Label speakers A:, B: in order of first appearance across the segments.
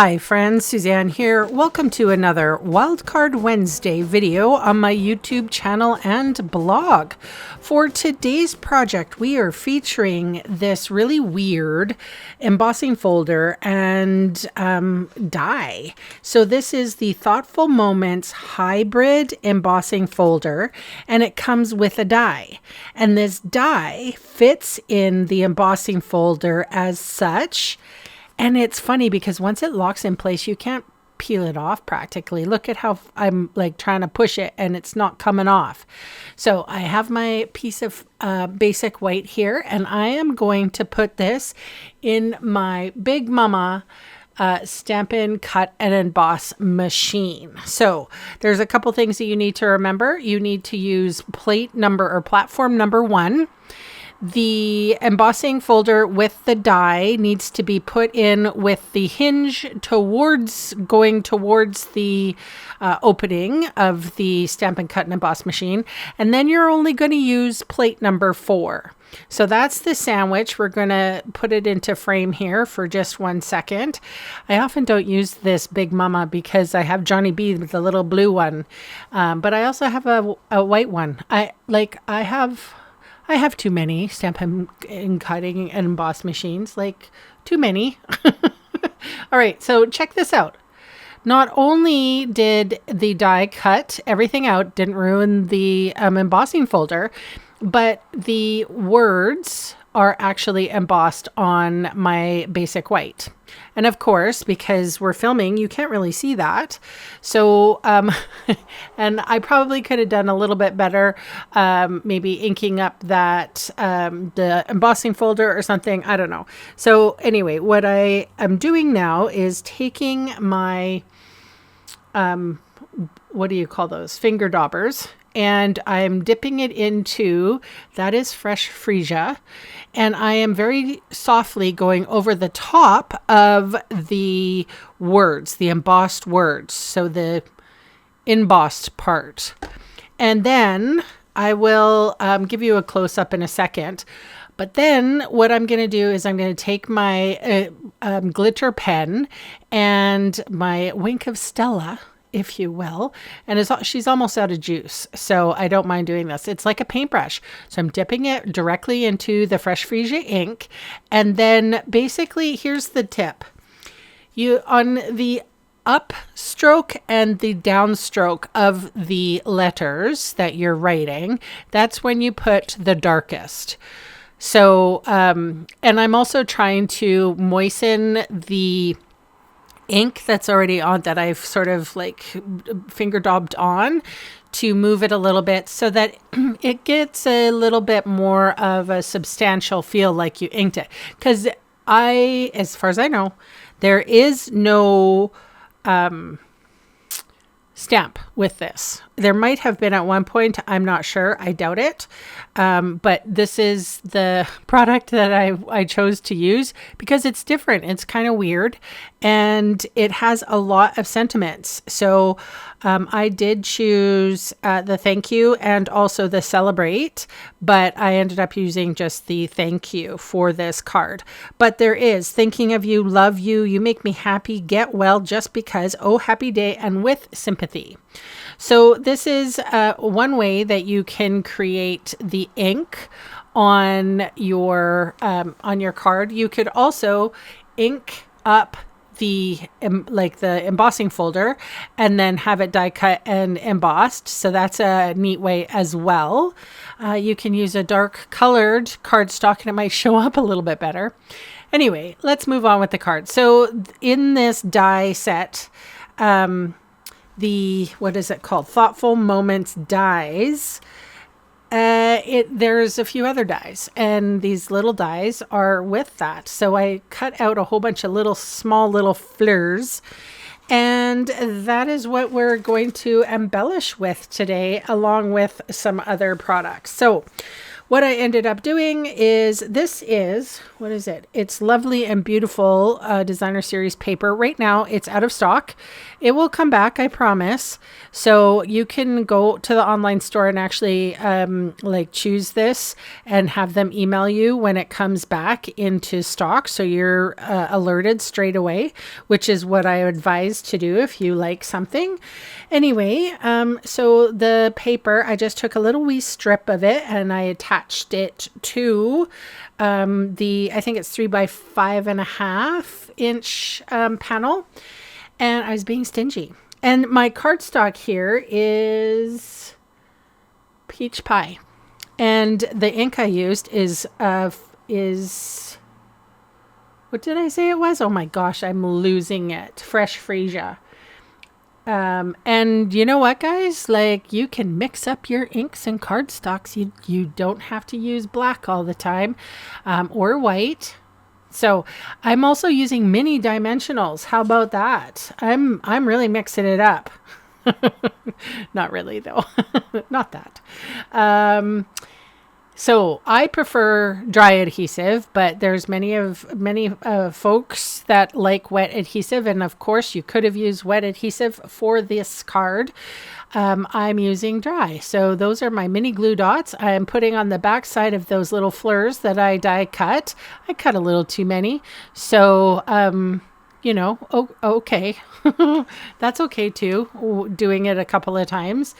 A: Hi friends, Suzanne here. Welcome to another Wildcard Wednesday video on my YouTube channel and blog. For today's project, we are featuring this really weird embossing folder and die. So this is the Thoughtful Moments hybrid embossing folder, and it comes with a die. And this die fits in the embossing folder as such. And it's funny because once it locks in place, you can't peel it off practically. Look at how I'm like trying to push it and it's not coming off. So I have my piece of basic white here, and I am going to put this in my Big Mama Stampin' Cut and Emboss machine. So there's a couple things that you need to remember. You need to use plate number or platform number 1. The embossing folder with the die needs to be put in with the hinge going towards the opening of the Stampin' Cut and Emboss machine. And then you're only going to use plate number 4. So that's the sandwich. We're going to put it into frame here for just 1 second. I often don't use this Big Mama because I have Johnny B with the little blue one. But I also have a white one. I have too many Stampin' Cutting and Emboss machines, like too many. All right, so check this out. Not only did the die cut everything out, didn't ruin the embossing folder, but the words are actually embossed on my basic white. And of course, because we're filming, you can't really see that. So, and I probably could have done a little bit better, maybe inking up that, the embossing folder or something. I don't know. So anyway, what I am doing now is taking my, what do you call those? Finger daubers. And I'm dipping it into, that is fresh freesia. And I am very softly going over the top of the words, the embossed words. So the embossed part. And then I will give you a close up in a second. But then what I'm going to do is I'm going to take my glitter pen and my Wink of Stella, if you will, and she's almost out of juice, so I don't mind doing this. It's like a paintbrush, so I'm dipping it directly into the fresh freesia ink, and then basically here's the tip. You on the up stroke and the down stroke of the letters that you're writing, that's when you put the darkest. So and I'm also trying to moisten the ink that's already on, that I've sort of like finger daubed on, to move it a little bit so that it gets a little bit more of a substantial feel, like you inked it. Because as far as I know, there is no stamp with this. There might have been at one point. I'm not sure. I doubt it. But this is the product that I chose to use because it's different. It's kind of weird, and it has a lot of sentiments. So I did choose the thank you and also the celebrate, but I ended up using just the thank you for this card. But there is thinking of you, love you, you make me happy, get well just because, oh happy day, and with sympathy. So this is one way that you can create the ink on your card. You could also ink up the embossing folder and then have it die cut and embossed. So that's a neat way as well. You can use a dark colored cardstock and it might show up a little bit better. Anyway, let's move on with the card. So in this die set, what is it called? Thoughtful Moments dies. There's a few other dies, and these little dies are with that. So I cut out a whole bunch of small little fleurs, and that is what we're going to embellish with today, along with some other products. So what I ended up doing is, this is, what is it? It's Lovely and Beautiful Designer Series paper. Right now it's out of stock. It will come back, I promise. So you can go to the online store and actually like choose this and have them email you when it comes back into stock. So you're alerted straight away, which is what I advise to do if you like something. Anyway, so the paper, I just took a little wee strip of it and I attached it to I think it's 3x5.5 inch panel. And I was being stingy. And my cardstock here is peach pie. And the ink I used is what did I say it was? Oh my gosh, I'm losing it. Fresh Freesia. And you know what, guys? Like, you can mix up your inks and cardstocks. You don't have to use black all the time, or white. So I'm also using mini dimensionals. How about that? I'm really mixing it up. Not really though. Not that. So I prefer dry adhesive, but there's many folks that like wet adhesive. And of course you could have used wet adhesive for this card. I'm using dry. So those are my mini glue dots. I'm putting on the back side of those little fleurs that I die cut. I cut a little too many. So, you know, okay. That's okay too, doing it a couple of times.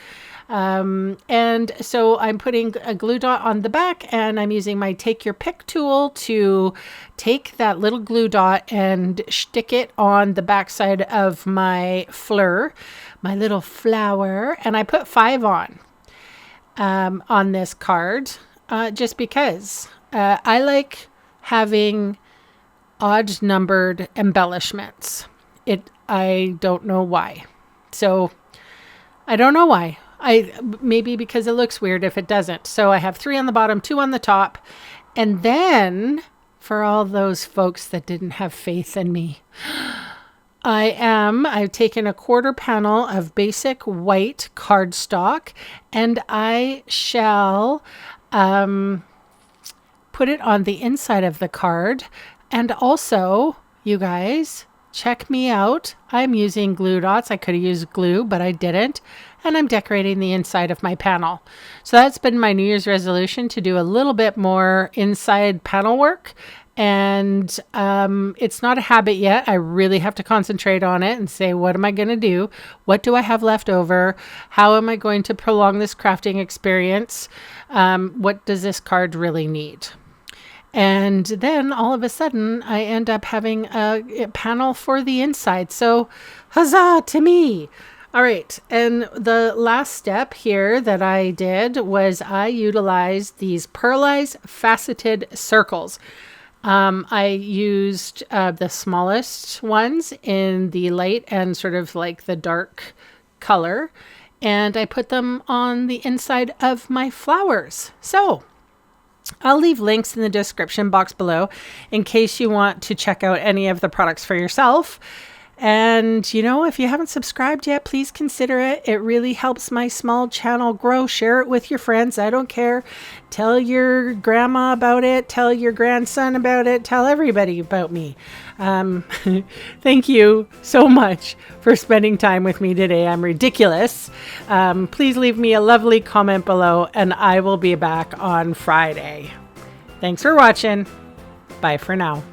A: And so I'm putting a glue dot on the back and I'm using my take your pick tool to take that little glue dot and stick it on the back side of my fleur, my little flower. And I put 5 on this card, just because, I like having odd numbered embellishments. I don't know why. So I don't know why. Maybe because it looks weird if it doesn't. So I have 3 on the bottom, 2 on the top. And then for all those folks that didn't have faith in me, I've taken a 1/4 panel of basic white cardstock and I shall put it on the inside of the card. And also, you guys, check me out. I'm using glue dots. I could have used glue, but I didn't. And I'm decorating the inside of my panel. So that's been my New Year's resolution, to do a little bit more inside panel work. And it's not a habit yet. I really have to concentrate on it and say, what am I going to do? What do I have left over? How am I going to prolong this crafting experience? What does this card really need? And then all of a sudden I end up having a panel for the inside. So huzzah to me. All right. And the last step here that I did was I utilized these pearlized faceted circles. I used the smallest ones in the light and sort of like the dark color, and I put them on the inside of my flowers. So I'll leave links in the description box below in case you want to check out any of the products for yourself. And, you know, if you haven't subscribed yet, please consider it. It really helps my small channel grow. Share it with your friends. I don't care. Tell your grandma about it. Tell your grandson about it. Tell everybody about me. Thank you so much for spending time with me today. I'm ridiculous. Please leave me a lovely comment below, and I will be back on Friday. Thanks for watching. Bye for now.